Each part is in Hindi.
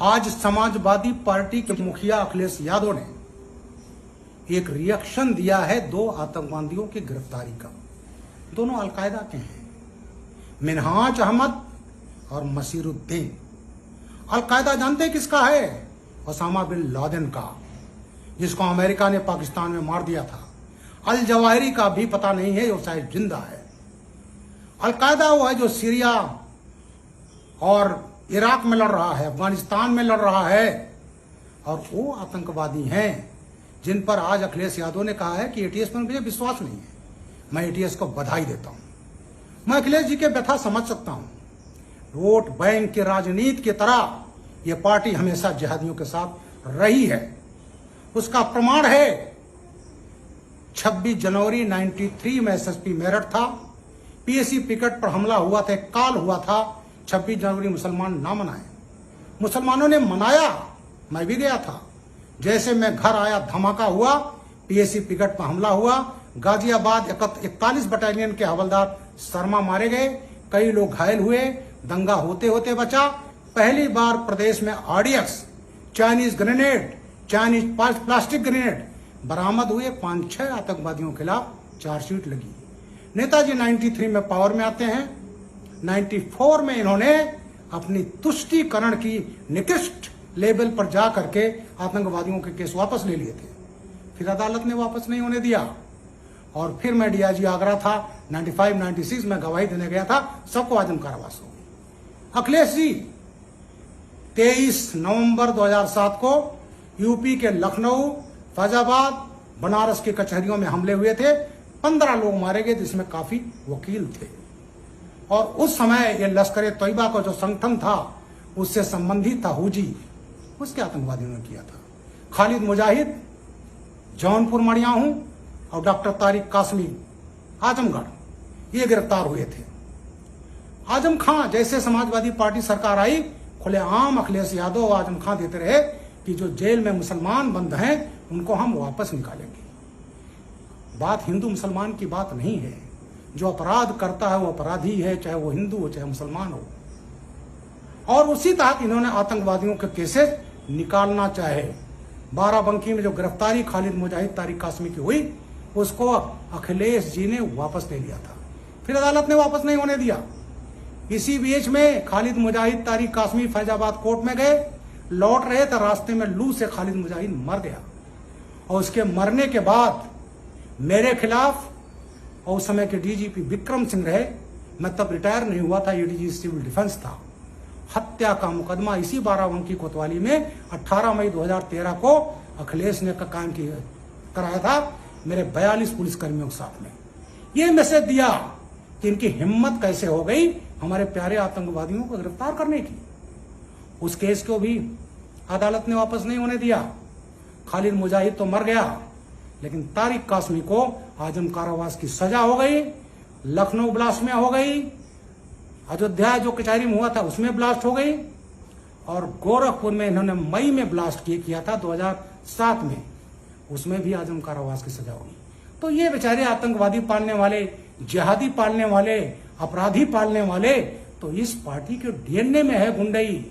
आज समाजवादी पार्टी के मुखिया अखिलेश यादव ने एक रिएक्शन दिया है दो आतंकवादियों की गिरफ्तारी का। दोनों अलकायदा के हैं, मिनहाज अहमद और मसीरुद्दीन। अलकायदा जानते हैं किसका है? ओसामा बिन लादेन का, जिसको अमेरिका ने पाकिस्तान में मार दिया था। अल जवाहिरी का भी पता नहीं है, वो शायद जिंदा है। अलकायदा वो है जो सीरिया और इराक में लड़ रहा है, अफगानिस्तान में लड़ रहा है, और वो आतंकवादी हैं जिन पर आज अखिलेश यादव ने कहा है कि एटीएस पर मुझे विश्वास नहीं है। मैं एटीएस को बधाई देता हूं। मैं अखिलेश जी के व्यथा समझ सकता हूं। वोट बैंक की राजनीति की तरह यह पार्टी हमेशा जिहादियों के साथ रही है। उसका प्रमाण है 26 जनवरी 93 में एसएसपी मेरठ था, पीएसी पिकेट पर हमला हुआ था, काल हुआ था। 26 जनवरी मुसलमान ना मनाए, मुसलमानों ने मनाया, मैं भी गया था। जैसे मैं घर आया धमाका हुआ, पीएसी पिकेट पर हमला हुआ। गाजियाबाद 41 बटालियन के हवलदार शर्मा मारे गए, कई लोग घायल हुए, दंगा होते होते बचा। पहली बार प्रदेश में RDX, Chinese grenade, Chinese plastic grenade बरामद हुए। 5-6 आतंकवादियों के खिलाफ चार्जशीट लगी। नेताजी 93 में पावर में आते हैं। 94 में इन्होंने अपनी तुष्टीकरण की निकृष्ट लेवल पर जा करके आतंकवादियों के केस वापस ले लिए थे। फिर अदालत ने वापस नहीं होने दिया, और फिर मैं डीआईजी आगरा था। 95-96 में गवाही देने गया था, सबको आजम कारावास हो गई। अखिलेश जी 23 नवंबर 2007 को यूपी के लखनऊ, फैजाबाद, बनारस की कचहरियों में हमले हुए थे। 15 लोग मारे गए, जिसमें काफी वकील थे। और उस समय ये लश्कर तैयबा का जो संगठन था, उससे संबंधित था हुजी, उसके आतंकवादियों ने किया था। खालिद मुजाहिद जौनपुर मड़ियाहू और डॉक्टर तारिक कासमी आजमगढ़, ये गिरफ्तार हुए थे। आजम खां जैसे समाजवादी पार्टी सरकार आई, खुलेआम अखिलेश यादव और आजम खां देते रहे कि जो जेल में मुसलमान बंद हैं उनको हम वापस निकालेंगे। बात हिंदू मुसलमान की बात नहीं है। जो अपराध करता है वो अपराधी है, चाहे वो हिंदू हो चाहे मुसलमान हो। और उसी तहत इन्होंने आतंकवादियों के केसेस निकालना चाहे। बाराबंकी में जो गिरफ्तारी खालिद मुजाहिद तारिक कासमी की हुई, उसको अखिलेश जी ने वापस ले लिया था। फिर अदालत ने वापस नहीं होने दिया। इसी बीच में खालिद मुजाहिद तारिक कासमी फैजाबाद कोर्ट में गए, लौट रहे थे, रास्ते में लू से खालिद मुजाहिद मर गया। और उसके मरने के बाद मेरे खिलाफ, और उस समय के डीजीपी विक्रम सिंह रहे, मैं तब रिटायर नहीं हुआ था, एडीजी सिविल डिफेंस था, हत्या का मुकदमा इसी बाराबंकी कोतवाली में 18 मई 2013 को अखिलेश ने कायम कराया था मेरे 42 पुलिसकर्मियों के साथ में। ये मैसेज दिया कि इनकी हिम्मत कैसे हो गई हमारे प्यारे आतंकवादियों को गिरफ्तार करने की। उस केस को भी अदालत ने वापस नहीं होने दिया। खालिद मुजाहिद तो मर गया, लेकिन तारिक कासमी को आजम कारावास की सजा हो गई। लखनऊ ब्लास्ट में हो गई, अयोध्या जो कचहरी में हुआ था उसमें ब्लास्ट हो गई, और गोरखपुर में इन्होंने मई में ब्लास्ट किया था 2007 में, उसमें भी आजम कारावास की सजा होगी। तो ये बेचारे आतंकवादी पालने वाले, जिहादी पालने वाले, अपराधी पालने वाले, तो इस पार्टी के डीएनए में है गुंडई।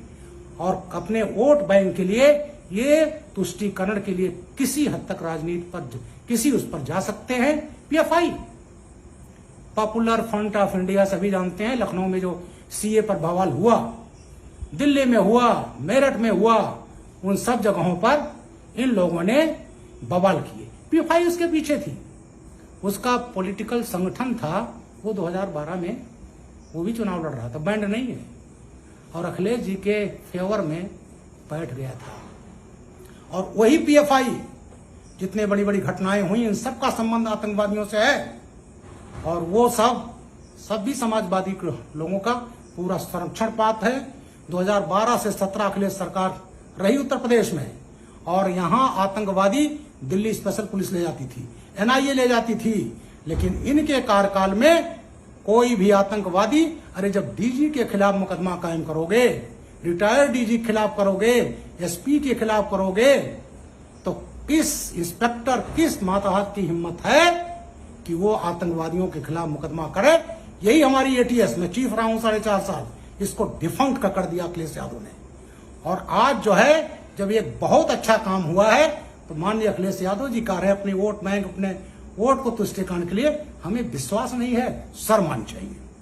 और अपने वोट बैंक के लिए, ये तुष्टीकरण के लिए किसी हद तक राजनीति पर, किसी उस पर जा सकते हैं। PFI, popular front of India, सभी जानते हैं। लखनऊ में जो सीए पर बवाल हुआ, दिल्ली में हुआ, मेरठ में हुआ, उन सब जगहों पर इन लोगों ने बवाल किए। पीएफआई उसके पीछे थी, उसका पॉलिटिकल संगठन था। वो 2012 में वो भी चुनाव लड़ रहा था, बैंड नहीं है, और अखिलेश जी के फेवर में बैठ गया था। और वही पीएफआई, जितने बड़ी बड़ी घटनाएं हुई, इन सब का संबंध आतंकवादियों से है। और वो सब भी समाजवादी लोगों का पूरा संरक्षण पात्र है। 2012 से 17 अखिलेश सरकार रही उत्तर प्रदेश में, और यहां आतंकवादी दिल्ली स्पेशल पुलिस ले जाती थी, एनआईए ले जाती थी। लेकिन इनके कार्यकाल में कोई भी आतंकवादी, अरे जब डीजी के खिलाफ मुकदमा कायम करोगे, रिटायर्ड डीजी के खिलाफ करोगे, एसपी के खिलाफ करोगे, तो किस इंस्पेक्टर, किस मातहत की हिम्मत है कि वो आतंकवादियों के खिलाफ मुकदमा करे। यही हमारी एटीएस में चीफ रहा हूं 4.5 साल, इसको डिफंक्ट कर दिया अखिलेश यादव ने। और आज जो है जब एक बहुत अच्छा काम हुआ है तो माननीय अखिलेश यादव जी कह रहे हैं अपने वोट बैंक, अपने वोट को तुष्टिकरण के लिए, हमें विश्वास नहीं है, शर्म आनी चाहिए।